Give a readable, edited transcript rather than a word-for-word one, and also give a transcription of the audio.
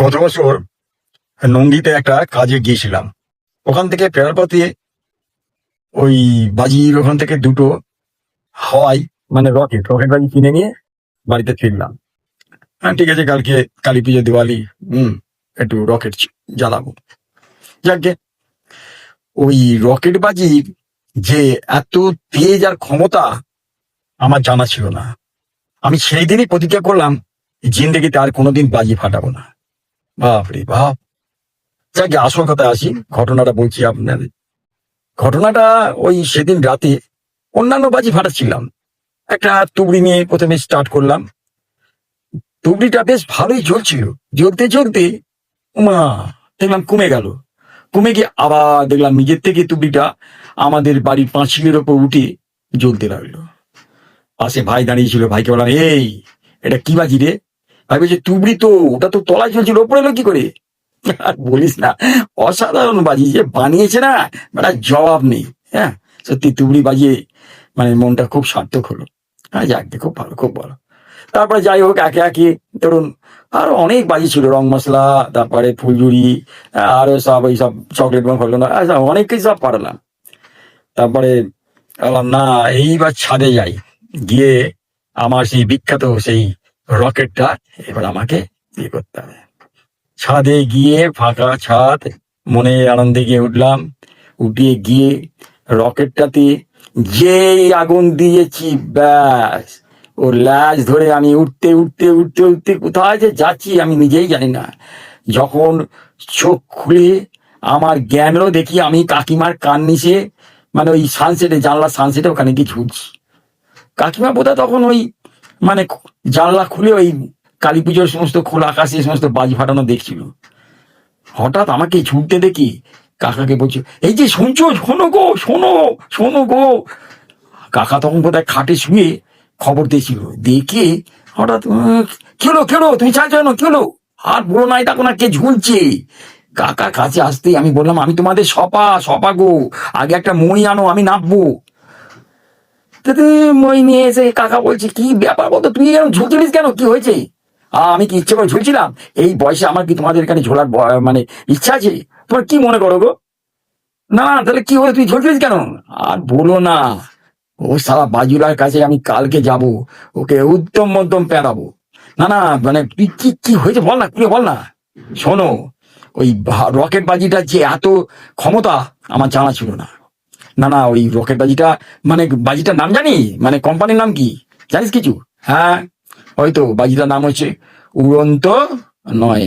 গত বছর নন্দীতে একটা কাজে গিয়েছিলাম। ওখান থেকে ফেরার পথে ওই বাজির ওখান থেকে দুটো হাওয়াই মানে রকেট রকেট বাজি কিনে নিয়ে বাড়িতে ফিরলাম। হ্যাঁ, ঠিক আছে, কালকে কালী পুজো দিওয়ালি, একটু রকেট জ্বালাবো। যাকে ওই রকেট বাজির যে এত তেজ আর ক্ষমতা আমার জানা ছিল না। আমি সেই দিনই প্রতিজ্ঞা করলাম, জিন্দেগিতে আর কোনোদিন বাজি ফাটাবো না। বাপ রে বাপ! যাকে আসল কথা আসি, ঘটনাটা বলছি আপনাদের। ঘটনাটা ওই সেদিন রাতে অন্যান্য বাজি ফাটাচ্ছিলাম। একটা তুবড়ি নিয়ে প্রথমে স্টার্ট করলাম। তুবড়িটা বেশ ভালোই জ্বলছিল। জ্বলতে জ্বলতে উমা দেখলাম কমে গেল। কমে গিয়ে আবার দেখলাম নিজের থেকে তুবড়িটা আমাদের বাড়ির পাঁচিলের ওপর উঠে জ্বলতে লাগলো। পাশে ভাই দাঁড়িয়ে ছিল, ভাইকে বললাম, এই এটা কি বাজি রে? ভাই বলছে, তুবড়ি তো, ওটা তো তলায় জ্বলছিল, ওপরে এলো কি করে? আর বলিস না, অসাধারণ বাজি যে বানিয়েছে না, একটা জবাব নেই। হ্যাঁ, সত্যি তুবড়ি বাজিয়ে মানে মনটা খুব সার্থক হলো। হ্যাঁ, যাক, খুব ভালো, খুব ভালো। তারপরে যাই হোক, একে একে ধরুন আরো অনেক বাজি ছিল, রং মশলা, তারপরে ফুলঝুরি, আরো সব ওই সব চকলেট বা ফলনা, অনেক কিছু সব পারলাম। তারপরে বললাম, না, এইবার ছাদে যাই, গিয়ে আমার সেই বিখ্যাত সেই রকেটটা এবার আমাকে ইয়ে করতে হবে। ছাদে গিয়ে, ফাঁকা ছাদ, মনে আনন্দে গিয়ে উঠলাম। উঠে গিয়ে রকেটটাতে যেই আগুন দিয়েছি, ব্যাস, ও ল্যাজ ধরে আমি উঠতে উঠতে উঠতে উঠতে কোথায় যে যাচ্ছি আমি নিজেই জানি না। যখন চোখ খুলে আমার জ্ঞান এলো, দেখি আমি কাকিমার কান নিচে, মানে ওই সানসেটে, জানলা সানসেটে ওখানে গিয়ে ঝুলছি। কাকিমা বোধহয় তখন ওই মানে জানলা খুলে ওই কালী পুজোর সমস্ত খোলা আকাশে সমস্ত বাজি ফাটানো দেখছিল। হঠাৎ আমাকে ছুটতে দেখি কাকাকে বলছি, এই যে শুনছো, শোনো গো, শোনো, শোনো গো। কাকা তখন বোধহয় খাটে শুয়ে খবর দিয়েছিল। দেখে হঠাৎ, খেলো খেলো, তুমি চাইছো না, খেলো, আর বলো নাই, তখন আর কে ঝুলছে। কাকা কাছে আসতেই আমি বললাম, আমি তোমাদের সপা সপা গো, আগে একটা মই আনো, আমি নামবো। মই নিয়ে এসে কাকা বলছে, কি ব্যাপার বলতো, তুই এরকম ঝুলছিলিস কেন, কি হয়েছে? আমি কি ইচ্ছে করে ঝুলছিলাম? এই বয়সে আমার কি তোমাদের এখানে ঝোলার মানে ইচ্ছা আছে? তোমার কি মনে করো গো? না, তাহলে কি হলো, তুই ঝুলছিলিস কেন? আর বলো না, ও সারা বাজুলার কাছে আমি কালকে যাব, ওকে উত্তম মধ্যম পেরাবো। না না, মানে তুই কি কি হয়েছে বল না, খুলে বল না। শোনো, ওই রকেট বাজিটা যে এত ক্ষমতা আমার জানা ছিল না। না না, ওই রকেট বাজিটা মানে বাজিটার নাম জানি, মানে কোম্পানির নাম কি জানিস কিছু? হ্যাঁ, হয়তো বাজিটার নাম হচ্ছে উড়ন্ত নয়